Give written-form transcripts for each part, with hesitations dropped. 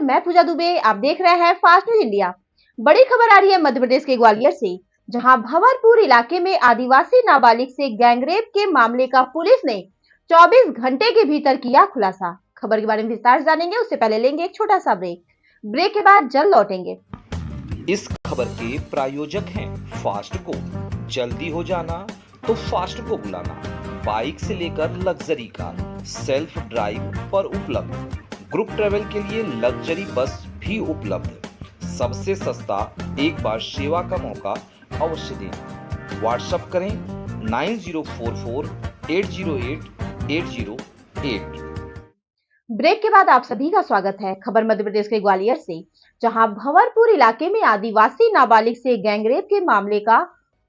मैं पूजा दुबे। आप देख रहे हैं फास्ट न्यूज इंडिया। बड़ी खबर आ रही है मध्य प्रदेश के ग्वालियर से, जहां भंवरपुर इलाके में आदिवासी नाबालिग से गैंगरेप के मामले का पुलिस ने 24 घंटे के भीतर किया खुलासा। खबर के बारे में विस्तार से जानेंगे, उससे पहले लेंगे एक छोटा सा ब्रेक के बाद जल्द लौटेंगे। इस खबर के प्रायोजक हैं फास्ट को। जल्दी हो जाना तो फास्ट को बुलाना। बाइक से लेकर लग्जरी कार, सेल्फ ड्राइव पर उपलब्ध। ग्रुप ट्रेवल के लिए लग्जरी बस भी उपलब्ध। सबसे सस्ता एक बार सेवा का मौका अवश्य दें। व्हाट्सएप करें 9044808808। ब्रेक के बाद आप सभी का स्वागत है। खबर मध्य प्रदेश के ग्वालियर से, जहां भंवरपुर इलाके में आदिवासी नाबालिग से गैंगरेप के मामले का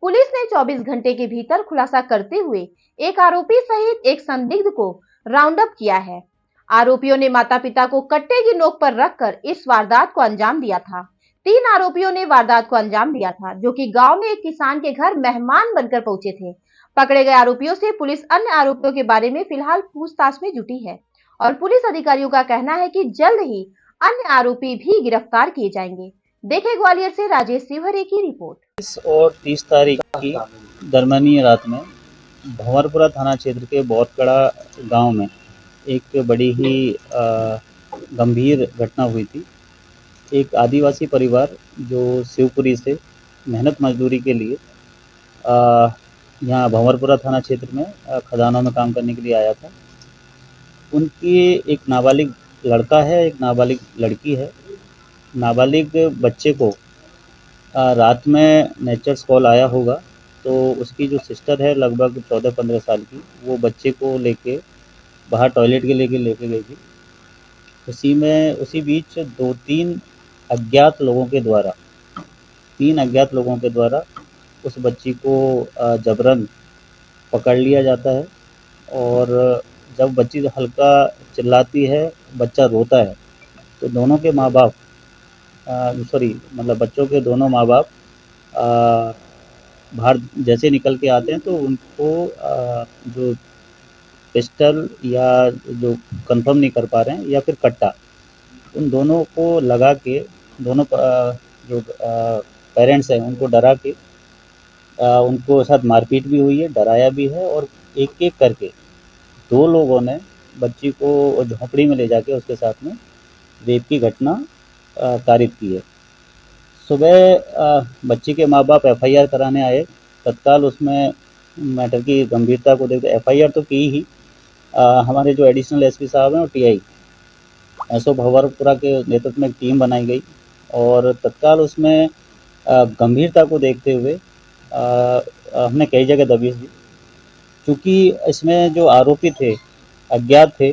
पुलिस ने 24 घंटे के भीतर खुलासा करते हुए एक आरोपी सहित एक संदिग्ध को राउंड अप किया है। आरोपियों ने माता पिता को कट्टे की नोक पर रखकर इस वारदात को अंजाम दिया था। 3 आरोपियों ने वारदात को अंजाम दिया था, जो कि गांव में एक किसान के घर मेहमान बनकर पहुंचे थे। पकड़े गए आरोपियों से पुलिस अन्य आरोपियों के बारे में फिलहाल पूछताछ में जुटी है और पुलिस अधिकारियों का कहना है कि जल्द ही अन्य आरोपी भी गिरफ्तार किए जाएंगे। देखें ग्वालियर से राजेश शिवहरे की रिपोर्ट। 20 और 30 तारीख की दरमियानी रात में भंवरपुरा थाना क्षेत्र के बहुतकड़ा गांव में एक बड़ी ही गंभीर घटना हुई थी। एक आदिवासी परिवार जो शिवपुरी से मेहनत मजदूरी के लिए यहाँ भंवरपुरा थाना क्षेत्र में खदानों में काम करने के लिए आया था। उनकी एक नाबालिग लड़का है, एक नाबालिग लड़की है। नाबालिग बच्चे को रात में नेचर्स कॉल आया होगा, तो उसकी जो सिस्टर है लगभग 14-15 साल की, वो बच्चे को लेके बाहर टॉयलेट के लेके गई थी। उसी बीच 3 अज्ञात लोगों के द्वारा उस बच्ची को जबरन पकड़ लिया जाता है। और जब बच्ची हल्का चिल्लाती है, बच्चा रोता है, तो दोनों के माँ बाप बच्चों के दोनों माँ बाप बाहर जैसे निकल के आते हैं, तो उनको जो पिस्टल या जो कंफर्म नहीं कर पा रहे हैं या फिर कट्टा, उन दोनों को लगा के दोनों जो पेरेंट्स हैं उनको डरा के उनको साथ मारपीट भी हुई है, डराया भी है। और एक एक करके 2 लोगों ने बच्ची को झोंपड़ी में ले जाके उसके साथ में रेप की घटना कारित की है। सुबह बच्ची के माँ बाप FIR कराने आए। तत्काल उसमें मैटर की गंभीरता को देखते FIR तो की ही, हमारे जो एडिशनल SP साहब हैं और TI SO भंवरपुरा के नेतृत्व में एक टीम बनाई गई और तत्काल उसमें गंभीरता को देखते हुए हमने कई जगह दबिश दी। क्योंकि इसमें जो आरोपी थे अज्ञात थे,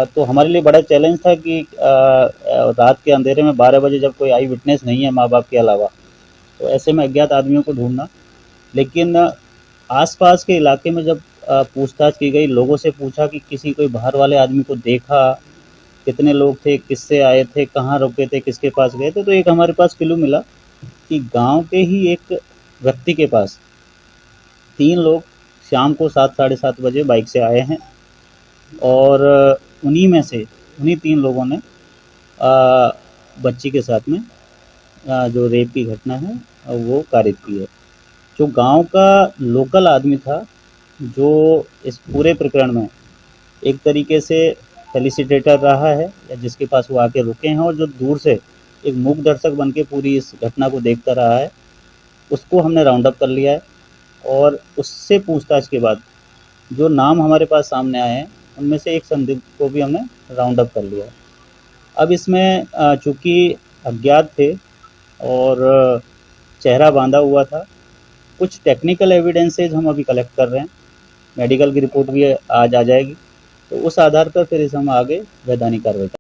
तो हमारे लिए बड़ा चैलेंज था कि रात के अंधेरे में 12 बजे जब कोई आई विटनेस नहीं है माँ बाप के अलावा, तो ऐसे में अज्ञात आदमियों को ढूंढना। लेकिन आसपास के इलाके में जब पूछताछ की गई, लोगों से पूछा कि किसी कोई बाहर वाले आदमी को देखा, कितने लोग थे, किससे आए थे, कहाँ रुके थे, किसके पास गए थे, तो एक हमारे पास क्लू मिला कि गांव के ही एक व्यक्ति के पास 3 लोग शाम को 7 साढ़े 7 बजे बाइक से आए हैं और उन्हीं 3 लोगों ने बच्ची के साथ में जो रेप की घटना है वो कारित की है। जो गांव का लोकल आदमी था, जो इस पूरे प्रकरण में एक तरीके से फेलिसिटेटर रहा है या जिसके पास वो आके रुके हैं और जो दूर से एक मूक दर्शक बन के पूरी इस घटना को देखता रहा है, उसको हमने राउंड अप कर लिया है। और उससे पूछताछ के बाद जो नाम हमारे पास सामने आए हैं, उनमें से एक संदिग्ध को भी हमने राउंड अप कर लिया है। अब इसमें चूँकि अज्ञात थे और चेहरा बांधा हुआ था, कुछ टेक्निकल एविडेंसेज हम अभी कलेक्ट कर रहे हैं। मेडिकल की रिपोर्ट भी आज आ जाएगी, तो उस आधार पर फिर हम आगे वैधानिक कार्रवाई करेंगे।